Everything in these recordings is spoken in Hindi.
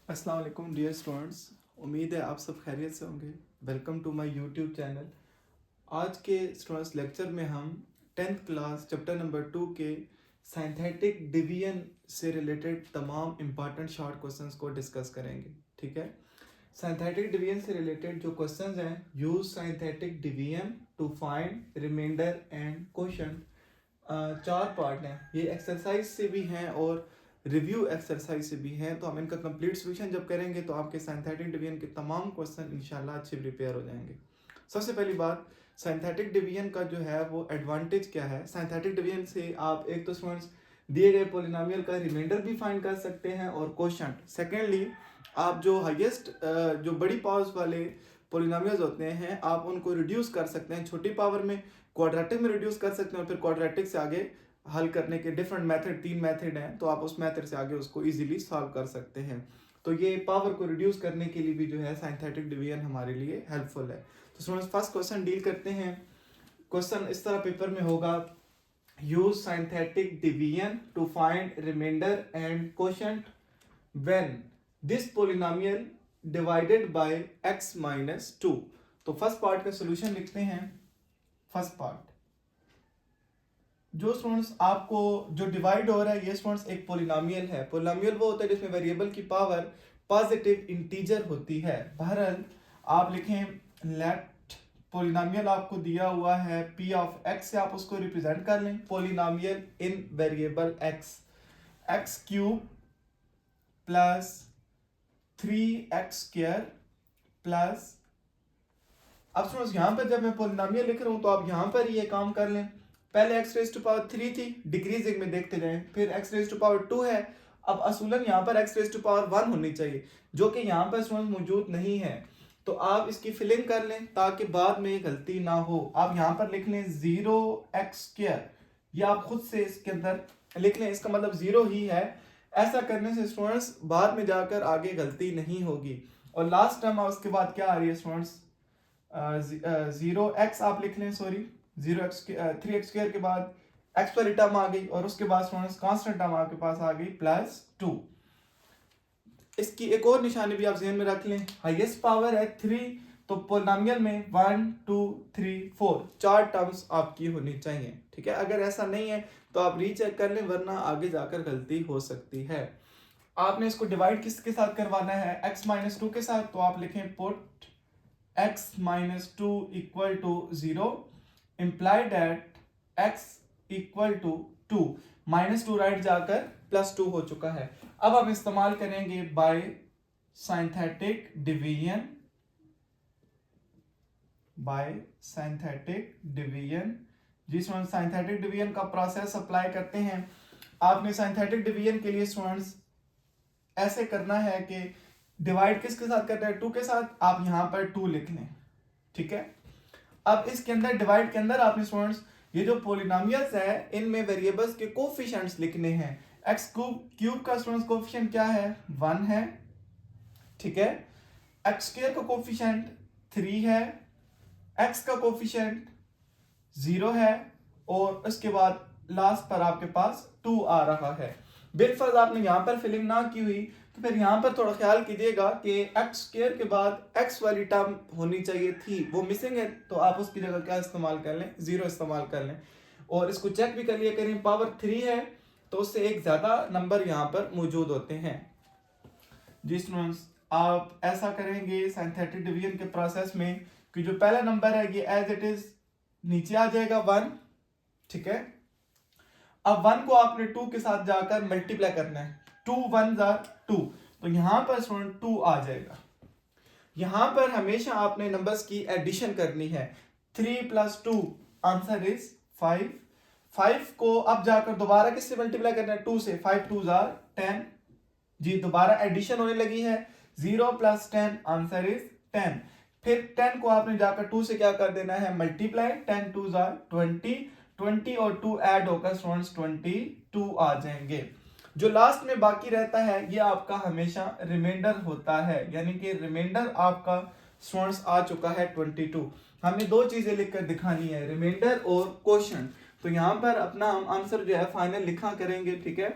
अस्सलाम वालेकुम डियर स्टूडेंट्स। उम्मीद है आप सब खैरियत से होंगे। Welcome to my YouTube channel. आज के स्टूडेंट्स लेक्चर में हम 10th क्लास चैप्टर नंबर 2 के सिंथेटिक डिवीजन से रिलेटेड तमाम इम्पॉर्टेंट शॉर्ट क्वेश्चंस को डिस्कस करेंगे। ठीक है, सिंथेटिक डिवीजन से रिलेटेड जो क्वेश्चंस हैं, use synthetic division to find remainder and quotient. चार पार्ट हैं, ये एक्सरसाइज से भी हैं और रिव्यू एक्सरसाइज से भी हैं। तो हम इनका कंप्लीट सोल्यूशन जब करेंगे तो आपके सिंथेटिक डिवीजन के तमाम क्वेश्चन इंशाल्लाह अच्छे प्रिपेयर हो जाएंगे। सबसे पहली बात, सिंथेटिक डिवीजन का जो है वो एडवांटेज क्या है। सिंथेटिक डिवीजन से आप एक तो स्टूडेंट्स दिए गए पोलिनोमियल का रिमाइंडर भी फाइंड कर सकते हैं और क्वोशंट। सेकेंडली, आप जो हाईएस्ट जो बड़ी पावर्स वाले पोलिनोमियल्स होते हैं आप उनको रिड्यूस कर सकते हैं, छोटी पावर में क्वाड्रेटिक में रिड्यूस कर सकते हैं और फिर क्वाड्रेटिक से आगे हल करने के डिफरेंट मेथड, 3 मेथड हैं, तो आप उस मेथड से आगे उसको इजीली सॉल्व कर सकते हैं। तो ये पावर को रिड्यूस करने के लिए भी जो है सिंथेटिक डिवीजन हमारे लिए हेल्पफुल है। तो स्टूडेंट्स फर्स्ट क्वेश्चन डील करते हैं। क्वेश्चन इस तरह पेपर में होगा, use synthetic division to find remainder and quotient when this polynomial divided by x minus 2। तो फर्स्ट पार्ट का सोल्यूशन लिखते हैं। फर्स्ट पार्ट, जो स्टूडेंट्स आपको जो डिवाइड हो रहा है ये स्टूडेंट्स एक पोलिनोमियल है। पोलिनोमियल वो होता है जिसमें वेरिएबल की पावर पॉजिटिव इंटीजर होती है। बहरहाल आप लिखें लेट पोलिनोमियल आपको दिया हुआ है p ऑफ x से आप उसको रिप्रेजेंट कर लें पोलिनोमियल इन variable x cube plus 3x square plus, अब स्टूडेंट्स यहाँ पर जब मैं पोलिनोमियल लिख रहा हूँ तो आप यहाँ पर ये काम कर लें। पहले x रेज टू पावर 3 थी, डिक्रीजिंग में देखते जाएं, फिर x रेज टू पावर 2 है। अब असूलन यहाँ पर x रेज टू पावर 1 होनी चाहिए, जो कि यहाँ पर स्टूडेंट्स मौजूद नहीं है। तो आप इसकी फिलिंग कर लें ताकि बाद में गलती ना हो। आप यहाँ पर लिख लें 0x स्क्वायर, ये आप खुद से इसके अंदर लिख लें, इसका मतलब 0 ही है। ऐसा करने से स्टूडेंट्स बाद में जाकर आगे गलती नहीं होगी। और लास्ट टर्म उसके बाद क्या आ रही है स्टूडेंट्स, 0x आप लिख लें, सॉरी 0x 3x स्क्वायर के बाद x वाली टर्म आ गई और उसके बाद स्टूडेंट्स कांस्टेंट टर्म आपके पास आ गई प्लस 2। इसकी एक और निशानी भी आप ज़हन में रख लें, हाईएस्ट पावर है 3, तो पोलिनोमियल में 1 2 3 4 चार टर्म्स आपकी होनी चाहिए। ठीक है, अगर ऐसा नहीं है तो आप रीचेक कर लें, वरना आगे जाकर गलती हो सकती है। आपने इसको डिवाइड किसके साथ करवाना है, x माइनस 2 के साथ। तो आप लिखें put x minus 2 equal to 0 imply that x equal to 2 minus 2 right जाकर प्लस 2 हो चुका है। अब हम इस्तेमाल करेंगे bye synthetic division, bye synthetic division. जिसमें सिंथेटिक डिवीजन का प्रोसेस अप्लाई करते हैं। आपने सिंथेटिक डिवीजन के लिए स्टूडेंट्स ऐसे करना है कि डिवाइड किसके साथ करना है, 2 के साथ। आप यहां पर 2 लिख लें, ठीक है। अब इसके अंदर डिवाइड के अंदर आपने स्टूडेंट्स ये जो पोलिनोमियल्स है इनमें वेरिएबल्स के कोफिशिएंट्स लिखने हैं। x क्यूब का स्टूडेंट्स कोफिशिएंट क्या है, 1 है, ठीक है। x स्क्वायर का कोफिशिएंट 3 है, x का कोफिशिएंट 0 है और उसके बाद लास्ट पर आपके पास 2 आ रहा है। बिलफर्ज आपने यहाँ पर फिलिंग ना की हुई तो फिर यहाँ पर थोड़ा ख्याल कीजिएगा कि x स्क्वायर के बाद x वाली टर्म होनी चाहिए थी, वो मिसिंग है, तो आप उसकी जगह क्या इस्तेमाल कर लें, 0 इस्तेमाल कर लें। और इसको चेक भी कर लिया करें, पावर 3 है तो उससे एक ज़्यादा नंबर यहाँ पर मौजूद होते हैं। जी स्टूडेंट्स, आप ऐसा करेंगे सिंथेटिक डिवीजन के प्रोसेस में कि जो पहला नंबर है ये एज इट इज नीचे आ जाएगा 1, ठीक है। अब 1 को आपने 2 के साथ जाकर मल्टीप्लाई करना है, 2 1 2, तो यहां पर स्टूडेंट 2 आ जाएगा। यहां पर हमेशा आपने नंबर्स की एडिशन करनी है, 3 प्लस 2 आंसर इज 5। 5 को अब जाकर दोबारा किससे मल्टीप्लाई करना है, 2 से, 5 2 10। जी दोबारा एडिशन होने लगी है, 0 प्लस 10 आंसर इज 10। फिर 10 को आपने जाकर 2 से क्या कर देना है, मल्टीप्लाई, 10 2 20, 20 और 2 ऐड होकर स्टूडेंट्स 22 आ जाएंगे। जो लास्ट में बाकी रहता है ये आपका हमेशा रिमाइंडर होता है, यानी कि रिमाइंडर आपका स्टूडेंट्स आ चुका है 22। हमें दो चीजें लिखकर दिखानी है, रिमाइंडर और क्वोशंट। तो यहाँ पर अपना हम आंसर जो है फाइनल लिखा करेंगे, ठीक है।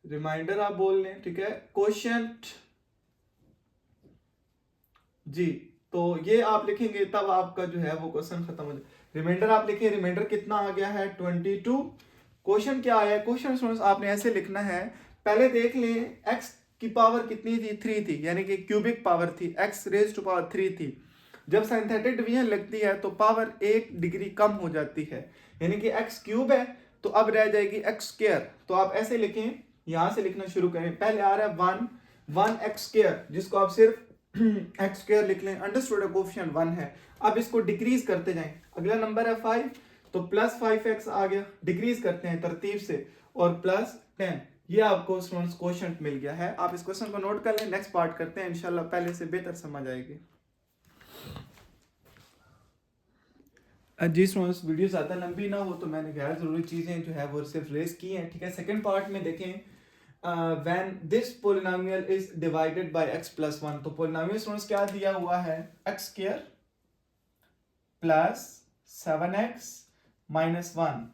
रिमाइंडर आप बोल लें, ठीक है, कोशेंट जी, तो ये आप लिखेंगे तब आपका जो है वो क्वेश्चन खत्म हो जाए। रिमाइंडर आप लिखिए, रिमाइंडर कितना आ गया है 22। क्वेश्चन क्या आया है, क्वेश्चन स्टूडेंट्स आपने ऐसे लिखना है, पहले देख लें x की पावर कितनी थी, 3 थी, यानी कि क्यूबिक पावर थी, x रेज टू पावर 3 थी। जब सिंथेटिक डिवीजन लगती है तो पावर 1 डिग्री कम हो जाती है, यानी कि x क्यूब है तो अब रह जाएगी x स्क्वायर। तो आप ऐसे लिखें, यहां से लिखना शुरू करें, पहले आ रहा है 1 x स्क्वायर, जिसको आप सिर्फ एक्स स्क्वायर लिख लें, अंडरस्टूड है, कोफिशिएंट 1 है। अब इसको डिक्रीज करते जाएं, अगला नंबर है 5, तो प्लस 5x आ गया, डिक्रीज करते हैं तरतीब से, और प्लस 10, ये आपको स्टूडेंट्स कोशेंट मिल गया है। आप इस क्वेश्चन को नोट कर लें, नेक्स्ट पार्ट करते हैं, इंशाल्लाह पहले से बेहतर समझ आएगी। जी स्टूडेंट्स, वीडियो ज़्यादा लंबी ना हो तो मैंने गैर ज़रूरी चीज़ें जो है वो सिर्फ रेस की हैं, ठीक है। सेकंड पार्ट में देखें, when this polynomial is divided by x plus 1, तो polynomial स्टूडेंट्स क्या दिया हुआ है, x square plus 7x minus 1।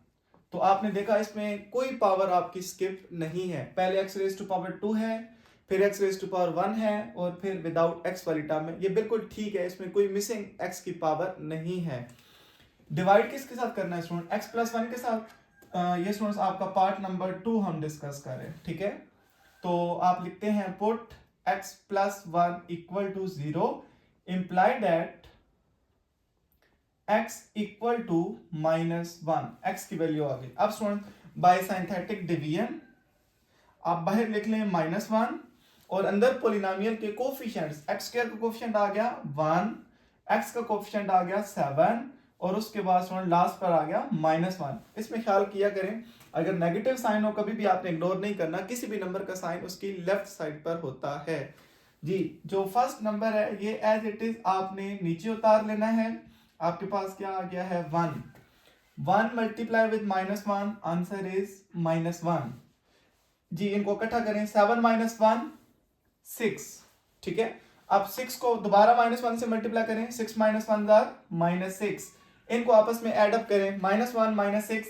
तो आपने देखा इसमें कोई पावर आपकी स्किप नहीं है, पहले x रेज टू पावर 2 है, फिर x रेज टू पावर 1 है, और फिर विदाउट x वाली टर्म है, ये बिल्कुल ठीक है, इसमें कोई मिसिंग x की पावर नहीं है। डिवाइड किसके साथ करना है स्टूडेंट, x प्लस 1 के साथ। ये स्टूडेंट्स आपका पार्ट नंबर 2 हम डिस्कस कर रहे हैं, ठीक है। तो आप लिखते हैं put x plus 1 equal to 0 imply that x equal to -1, x की वैल्यू आ गई। अब स्टूडेंट बाय सिंथेटिक डिवीजन आप बाहर लिख लें -1, और अंदर पॉलिनोमियल के कोफिशिएंट्स, x स्क्वायर का कोफिशिएंट आ गया 1, x का कोफिशिएंट आ गया 7, और उसके बाद लास्ट पर आ गया -1। इसमें ख्याल किया करें, अगर नेगेटिव साइन हो कभी भी आपने इग्नोर नहीं करना, किसी भी नंबर का साइन उसकी लेफ्ट साइड पर होता है जी। जो फर्स्ट नंबर है ये एज इट इज आपने नीचे उतार लेना है, आपके पास क्या आ गया है 1 मल्टीप्लाई विद -1, आंसर इज -1 जी। इनको इकट्ठा करें, 7 - 1 6, ठीक है। अब 6 को दोबारा -1 से मल्टीप्लाई करें, 6 - 1 -6, इनको आपस में ऐड अप करें, -1 -6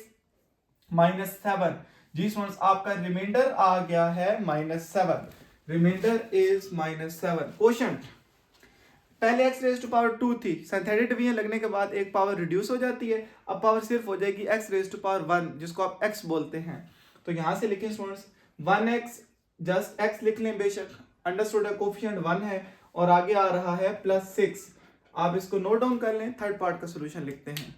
-7 जी स्टूडेंट्स, आपका रिमाइंडर आ गया है -7, रिमाइंडर इज -7। क्वेश्चन, पहले x रेज टू पावर 2 थी, सिंथेटिक डिवीजन लगने के बाद एक पावर रिड्यूस हो जाती है, अब पावर सिर्फ हो जाएगी x रेज टू पावर 1, जिसको आप x बोलते हैं। तो यहां से लिखें स्टूडेंट्स 1x, जस्ट x लिख लें, बेशक अंडरस्टूड है, कोफिशिएंट 1 है, और आगे आ रहा है +6। आप इसको नोट डाउन कर लें, थर्ड पार्ट का सॉल्यूशन लिखते हैं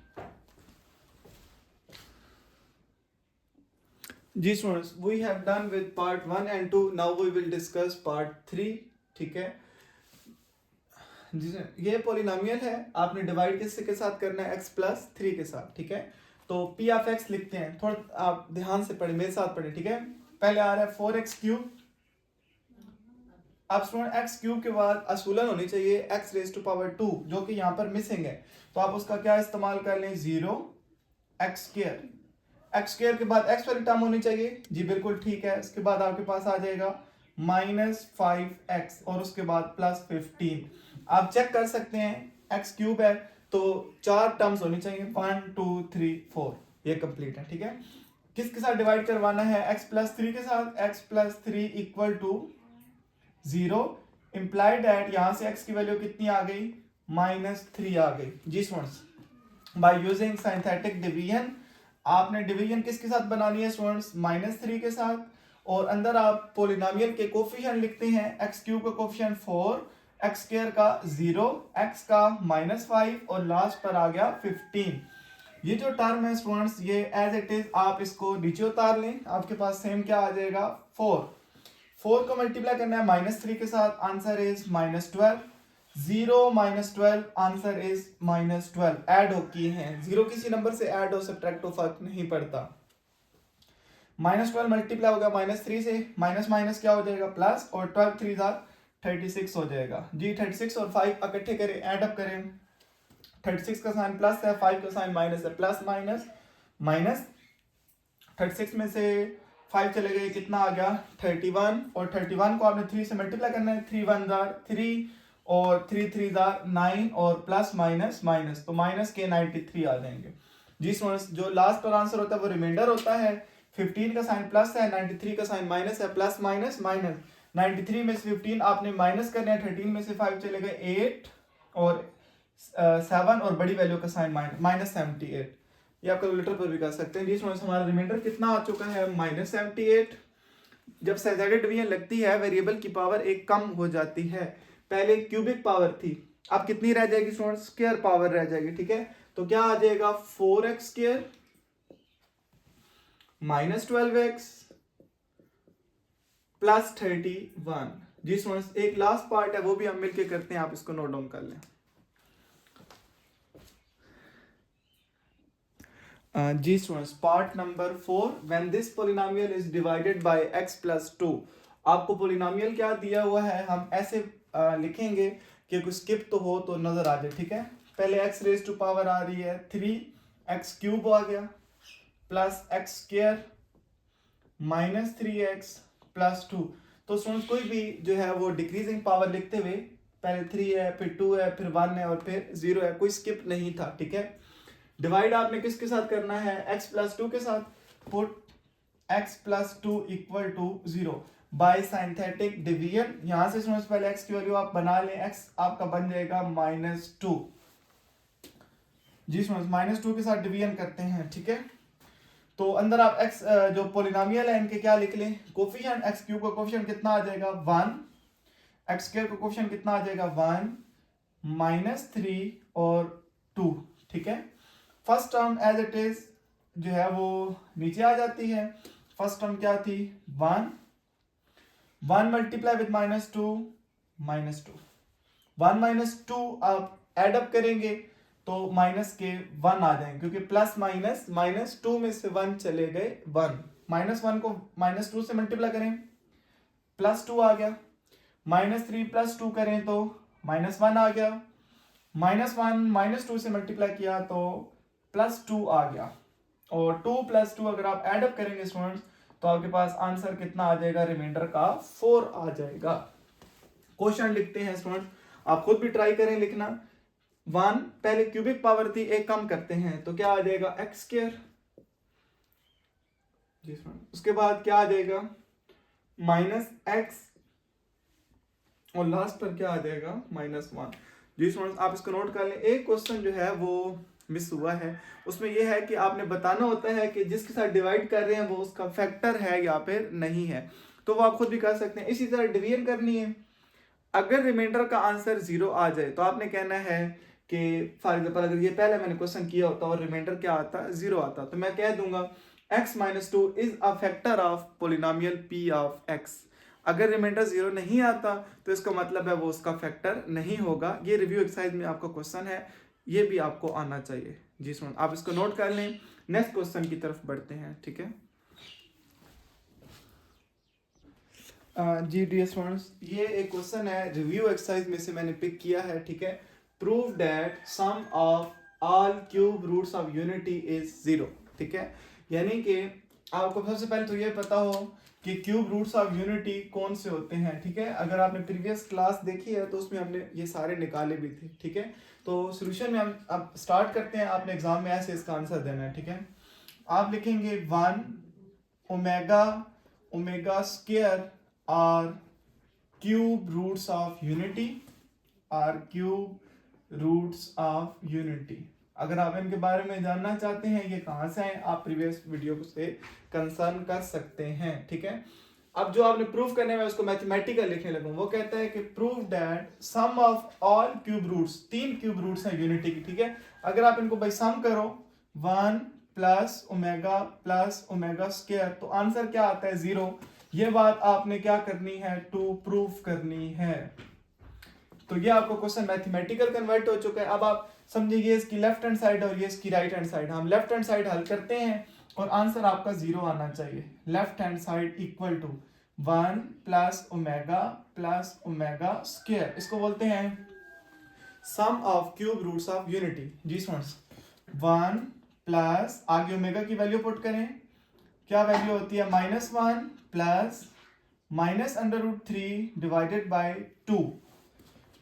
जी students. We have done with part 1 and 2, now we will discuss part 3, ठीक है जी। ये पॉलिनोमियल है, आपने डिवाइड किससे के साथ करना है, x प्लस 3 के साथ, ठीक है। तो p ऑफ x लिखते हैं, थोड़ा आप ध्यान से पढ़ें, मेरे साथ पढ़ें, ठीक है। पहले आ रहा है 4x क्यूब, अब स्टूडेंट x क्यूब के बाद असूलन होनी चाहिए x रेज टू पावर 2, जो कि यहाँ पर मिसिंग है, तो आप उसका क्या इस्तेमाल कर लें, 0 x स्क्वायर, x स्क्वायर के बाद x वाली टर्म होनी चाहिए जी, बिल्कुल ठीक है। उसके बाद आपके पास आ जाएगा -5x, और उसके बाद +15। आप चेक कर सकते हैं x क्यूब है तो 4 टर्म्स होनी चाहिए, 1 2 3 4, ये कंप्लीट है, ठीक है। किसके साथ डिवाइड करवाना है, x प्लस 3 के साथ, x plus 3 equal to 0 implied that यहां से x की वैल्यू कितनी आ गई, -3 आ गई जी students. By using synthetic division, आपने डिवीजन किसके साथ बनानी है स्टूडेंट्स, -3 के साथ, और अंदर आप पॉलिनोमियल के कोफिशिएंट लिखते हैं, x क्यूब का कोफिशिएंट 4, x स्क्वायर का 0, x का -5, और लास्ट पर आ गया 15। ये जो टर्म है स्टूडेंट्स, ये एज इट इज आप इसको नीचे उतार लें, आपके पास सेम क्या आ जाएगा 4 को मल्टीप्लाई करना है -3 के साथ, answer is -12, 0 -12, answer is -12। Add हो किए हैं, 0 किसी नंबर से ऐड हो सब्ट्रैक्ट हो फर्क नहीं पड़ता। -12 मल्टीप्लाई होगा -3 से, माइनस माइनस क्या हो जाएगा प्लस, और 12 3 36 हो जाएगा जी। 36 और 5 इकट्ठे करें, ऐड अप करें, 36 का साइन प्लस है, 5 का साइन माइनस है, प्लस माइनस माइनस, 36 में से 5 चले गए, कितना आ गया 31, और 31 को आपने 3 से मल्टीप्लाई करना है, 3 1 3, और 3 3 9, और प्लस माइनस माइनस, तो माइनस के 93 आ जाएंगे जी स्टूडेंट्स। जो लास्ट पर आंसर होता है वो रिमाइंडर होता है, 15 का साइन प्लस है, 93 का साइन माइनस है, प्लस माइनस माइनस। 93 में से 15 आपने माइनस करना है, 13 में से 5 चले गए 8 और 7 और बड़ी वैल्यू का साइन माइनस 78। ये आप कैलकुलेटर पर भी कर सकते हैं। जिस हमारा रिमाइंडर कितना आ चुका है, माइनस 78। जब सैटेलाइट डिवीजन लगती है वेरिएबल की पावर एक कम हो जाती है। पहले क्यूबिक पावर थी, अब कितनी रह जाएगी स्टूडेंट, स्क्वायर पावर रह जाएगी। ठीक है, तो क्या आ जाएगा 4x square minus 12x plus 31। जी स्टूडेंट्स, एक लास्ट पार्ट है वो भी हम मिलके करते हैं, आप इसको नोट डाउन कर लें। जी students, part number 4, when this polynomial is divided by x plus 2। आपको पॉलिनोमियल क्या दिया हुआ है, हम ऐसे लिखेंगे कि कुछ स्किप तो हो तो नजर आ जाए। ठीक है, पहले x रेज टू पावर आ रही है 3x क्यूब आ गया plus x square minus 3x plus 2। तो स्टूडेंट्स कोई भी जो है वो डिक्रीजिंग पावर लिखते हुए पहले 3 है, फिर 2 है, फिर 1 है और फिर 0 है, कोई स्किप नहीं था। ठीक है, डिवाइड आपने किसके साथ करना है, x प्लस 2 के साथ। Put x plus 2 equal to 0 by synthetic division. यहां से समझ पहले x की वैल्यू आप बना लें, x आपका बन जाएगा -2। जी समझ, -2 के साथ डिवीजन करते हैं। ठीक है, तो अंदर आप x जो पोलिनोमियल है इनके क्या लिख लें, कोफिशिएंट x क्यूब का कोफिशिएंट कितना आ जाएगा 1, x स्क्वायर का कोफिशिएंट कितना आ जाएगा 1, -3 और 2। ठीक है, first term as it is जो है वो नीचे आ जाती है। फर्स्ट टर्म क्या थी 1 मल्टीप्लाई विद -2 -2 1 -2 आप एड अप करेंगे तो माइनस के 1 आ जाएंगे, क्योंकि प्लस माइनस -2 में से 1 चले गए 1। -1 को -2 से मल्टीप्लाई करें +2 आ गया। -3 + 2 करें तो -1 आ गया। -1 -2 से मल्टीप्लाई किया तो +2 आ गया। और 2 + 2 अगर आप एड अप करेंगे स्टूडेंट्स तो आपके पास आंसर कितना आ जाएगा, रिमाइंडर का 4 आ जाएगा। क्वेश्चन लिखते हैं स्टूडेंट्स, आप खुद भी ट्राई करें लिखना। 1 पहले क्यूबिक पावर थी, एक कम करते हैं तो क्या आ जाएगा x स्क्वायर। उसके बाद क्या आ जाएगा -x और लास्ट पर क्या आ जाएगा -1। जी स्टूडेंट्स, आप इसको नोट कर लें। एक क्वेश्चन जो है वो मिस हुआ है, उसमें यह है कि आपने बताना होता है कि जिसके साथ डिवाइड कर रहे हैं वो उसका फैक्टर है या फिर नहीं है, तो वो आप खुद भी कर सकते हैं। इसी तरह डिवीजन करनी है, अगर रिमाइंडर का आंसर 0 आ जाए तो आपने कहना है कि फॉर एग्जाम्पल अगर ये पहले मैंने क्वेश्चन किया होता और रिमाइंडर क्या आता 0 आता, तो मैं कह दूंगा x - 2 is a factor of polynomial p of x। अगर रिमाइंडर 0 नहीं आता तो इसका मतलब है वो उसका फैक्टर नहीं होगा। ये रिव्यू एक्सरसाइज में आपका क्वेश्चन है, ये भी आपको आना चाहिए। जी सुन, आप इसको नोट कर लें। नेक्स्ट क्वेश्चन की तरफ बढ़ते हैं। ठीक है जी डियर स्टूडेंट्स, ये एक क्वेश्चन है रिव्यू एक्सरसाइज में से मैंने पिक किया है। ठीक है, prove that sum of all cube roots of unity is 0। ठीक है, यानी कि आपको सबसे पहले तो ये पता हो कि क्यूब रूट्स ऑफ यूनिटी कौन से होते हैं। ठीक है, अगर आपने प्रीवियस क्लास देखी है तो उसमें हमने ये सारे निकाले भी थे। ठीक है, तो सोल्यूशन में हम अब स्टार्ट करते हैं। आपने एग्जाम में ऐसे इसका आंसर देना है। ठीक है, आप लिखेंगे 1 omega square are cube roots of unity, are cube roots of unity। अगर आप इनके बारे में जानना चाहते हैं ये कहाँ से आए, आप प्रीवियस वीडियो से कंसर्न कर सकते हैं। ठीक है, अब जो आपने प्रूफ करने में उसको मैथमेटिकल लिखने लगूं, वो कहता है कि prove that sum of all cube roots, 3 cube roots हैं यूनिटी की। ठीक है, अगर आप इनको भाई सम करो 1 + ओमेगा स्क्वायर तो आंसर क्या आता है 0। ये बात आपने क्या करनी है, टू प्रूफ करनी है। तो ये आपको क्वेश्चन मैथमेटिकल कन्वर्ट हो चुका है। अब आप समझिए ये इसकी लेफ्ट हैंड साइड और ये इसकी राइट हैंड साइड। हम लेफ्ट हैंड साइड हल करते हैं और आंसर आपका 0 आना चाहिए। Left hand side equal to 1 + omega square, इसको बोलते हैं sum of cube roots of unity. जी स्टूडेंट्स, 1 प्लस आगे ओमेगा की वैल्यू पुट करें, क्या वैल्यू होती है -1 plus -√3 divided by 2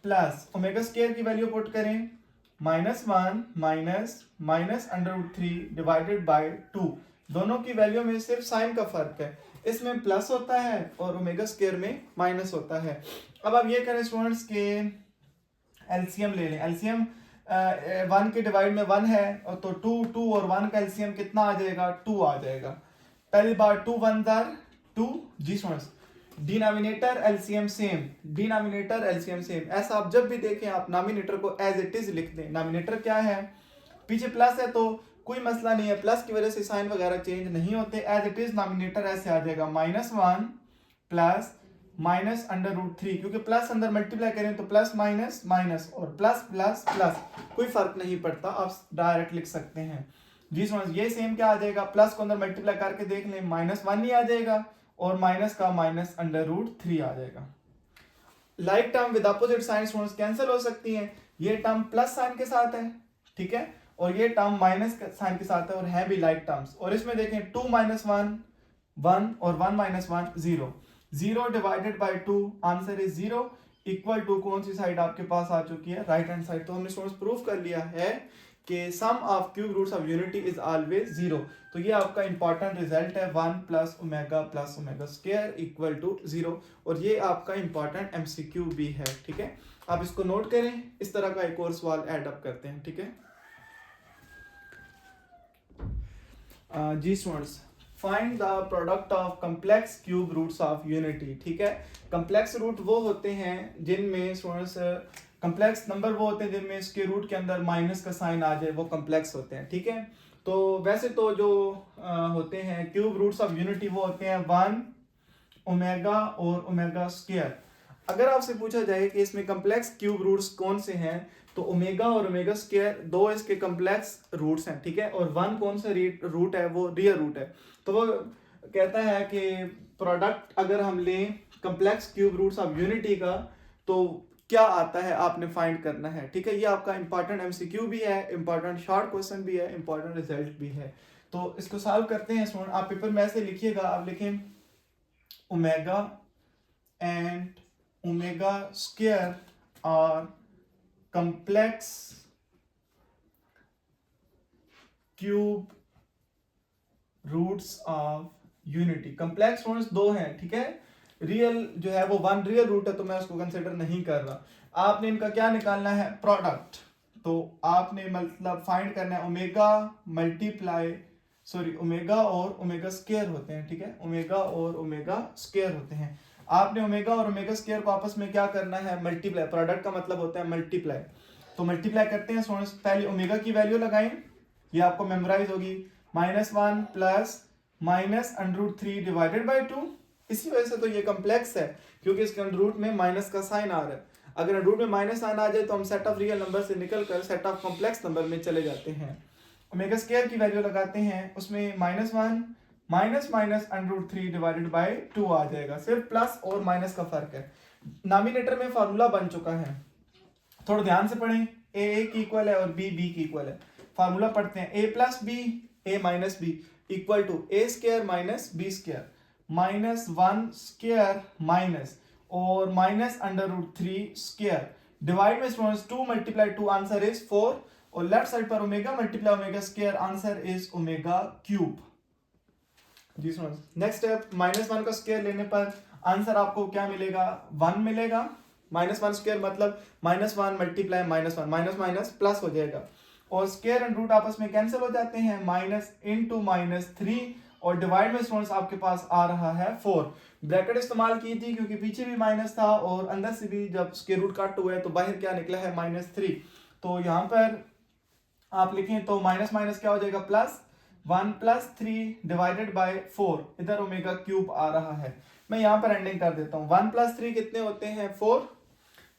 plus omega square की वैल्यू पुट करें -1 - -√3 डिवाइडेड बाय 2। दोनों की वैल्यू में सिर्फ साइन का फर्क है, इसमें प्लस होता है और ओमेगा स्क्वायर में माइनस होता है। अब आप ये करें स्टूडेंट्स के एलसीएम ले लें। एलसीएम 1 के डिवाइड में 1 है, और तो 2 और 1 का एलसीएम कितना आ जाएगा, 2 आ जाएगा। पहली बार 2 1 2 जी students, denominator LCM same, denominator LCM same. ऐसा आप जब भी देखें आप नामिनेटर को एज इट इज लिख दें। नामिनेटर क्या है, पीछे प्लस है तो कोई मसला नहीं है, प्लस की वजह से साइन वगैरह चेंज नहीं होते, एज इट इज नामिनेटर ऐसे आ जाएगा -1 प्लस -√3, क्योंकि प्लस अंदर मल्टीप्लाई करें तो प्लस माइनस माइनस और प्लस प्लस प्लस, कोई फर्क नहीं पड़ता, आप डायरेक्ट लिख सकते हैं। जी समझ, ये सेम क्या आ जाएगा, प्लस को अंदर मल्टीप्लाई करके देख लें, -1 ही आ जाएगा और माइनस का -√3 आ जाएगा। Like term with opposite sign students cancel हो सकती हैं। ये टर्म प्लस साइन के साथ है, ठीक है, और ये टर्म माइनस साइन के साथ है और है भी लाइक टर्म्स। और इसमें देखें 2 - 1 1 और 1 - 1 0, 0 divided by 2 answer is 0 equal to कौन सी साइड आपके पास आ चुकी है, राइट हैंड साइड। तो हमने स्टूडेंट्स प्रूफ कर लिया है कि sum of cube roots of unity is always 0। तो ये आपका इंपॉर्टेंट रिजल्ट है 1 + ओमेगा स्क्वायर इक्वल टू 0, और ये आपका इंपॉर्टेंट एमसीक्यू भी है, ठीक है। आप इसको नोट करें, इस तरह का एक और सवाल ऐड अप करते हैं, ठीक है। जी students, find the product of complex cube roots of unity, ठीक है। कम्प्लेक्स रूट वो होते हैं जिनमें स्टूडेंट्स, कम्प्लेक्स नंबर वो होते हैं जिनमें इसके रूट के अंदर माइनस का साइन आ जाए, वो कम्प्लेक्स होते हैं, ठीक है। तो वैसे तो जो होते हैं क्यूब रूट्स ऑफ यूनिटी वो होते हैं 1 ओमेगा और ओमेगा स्क्वायर। अगर आपसे पूछा जाए कि इसमें कम्प्लेक्स क्यूब रूट्स कौन से हैं, तो ओमेगा और ओमेगा स्क्वायर दो इसके कम्प्लेक्स रूट्स हैं, ठीक है, और 1 कौन सा रूट है, वो रियल रूट है। तो वो कहता है कि प्रोडक्ट अगर हम लें complex cube roots of unity का तो क्या आता है, आपने फाइंड करना है, ठीक है। ये आपका इंपॉर्टेंट एमसीक्यू भी है, इंपॉर्टेंट शॉर्ट क्वेश्चन भी है, इंपॉर्टेंट रिजल्ट भी है। तो इसको सॉल्व करते हैं स्टूडेंट। आप पेपर में ऐसे लिखिएगा, आप लिखें ओमेगा एंड ओमेगा स्क्वायर और complex cube roots of unity. Complex students दो हैं, ठीक है। रियल जो है वो 1 रियल रूट है, तो मैं उसको कंसिडर नहीं कर रहा। आपने इनका क्या निकालना है, प्रोडक्ट। तो आपने मतलब फाइंड करना है ओमेगा ओमेगा और ओमेगा स्क्वायर होते हैं, ठीक है, ओमेगा और ओमेगा स्क्वायर होते हैं। आपने ओमेगा और ओमेगा स्क्वायर को आपस में क्या करना है, मल्टीप्लाई। प्रोडक्ट का मतलब होता है मल्टीप्लाई। तो मल्टीप्लाई करते हैं स्टूडेंट्स, पहले ओमेगा की वैल्यू लगाएं, ये आपको मेमोराइज होगी, -1 प्लस -√3 डिवाइडेड बाय 2। इसी वजह से तो ये कम्प्लेक्स है, क्योंकि इसके अंडर रूट में माइनस का साइन आ रहा है। अगर अंडर रूट में माइनस साइन आ जाए तो हम सेट ऑफ रियल नंबर से निकल कर सेट ऑफ कॉम्प्लेक्स नंबर में चले जाते हैं। ओमेगा स्क्वायर की वैल्यू लगाते हैं, उसमें -1 -√3 डिवाइडेड बाय 2 आ जाएगा। सिर्फ प्लस और माइनस का फर्क है। नॉमिनेटर में फार्मूला बन चुका है, थोड़ा ध्यान से पढ़ें। ए की इक्वल है और बी की इक्वल है। फार्मूला पढ़ते हैं, a + b a - b equal to a² - b² -1 square minus और -√3 स्क्वायर डिवाइड में स्टूडेंट्स 2 × 2 आंसर इज 4, और लेफ्ट साइड पर omega multiply omega square answer is omega cube. जी स्टूडेंट्स, नेक्स्ट स्टेप, -1 का स्क्वायर लेने पर आंसर आपको क्या मिलेगा, 1 मिलेगा। -1 स्क्वायर मतलब -1 मल्टीप्लाई -1, माइनस माइनस प्लस हो जाएगा, और स्क्वायर एंड रूट आपस में कैंसिल हो जाते हैं, -3 और डिवाइड में स्टूडेंट्स आपके पास आ रहा है 4। ब्रैकेट इस्तेमाल की थी क्योंकि पीछे भी माइनस था और अंदर से भी जब स्क्वायर रूट कट हुआ है तो बाहर क्या निकला है, -3। तो यहाँ पर आप लिखें तो माइनस माइनस क्या हो जाएगा, +1 + 3 डिवाइडेड बाय 4, इधर ओमेगा क्यूब आ रहा है। मैं यहाँ पर एंडिंग कर देता हूँ। 1 + 3 कितने होते हैं, 4।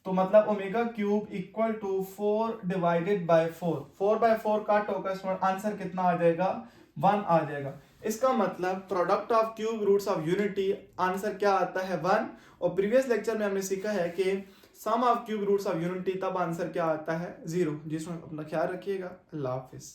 तो मतलब omega cube equal to 4 divided by 4, 4/4 काट होकर आंसर कितना आ जाएगा, 1 आ जाएगा। इसका मतलब product of cube roots of unity answer क्या आता है, 1। और प्रीवियस लेक्चर में हमने सीखा है कि sum of cube roots of unity तब आंसर क्या आता है, 0। जिसमें अपना ख्याल रखिएगा। अल्लाह हाफिज।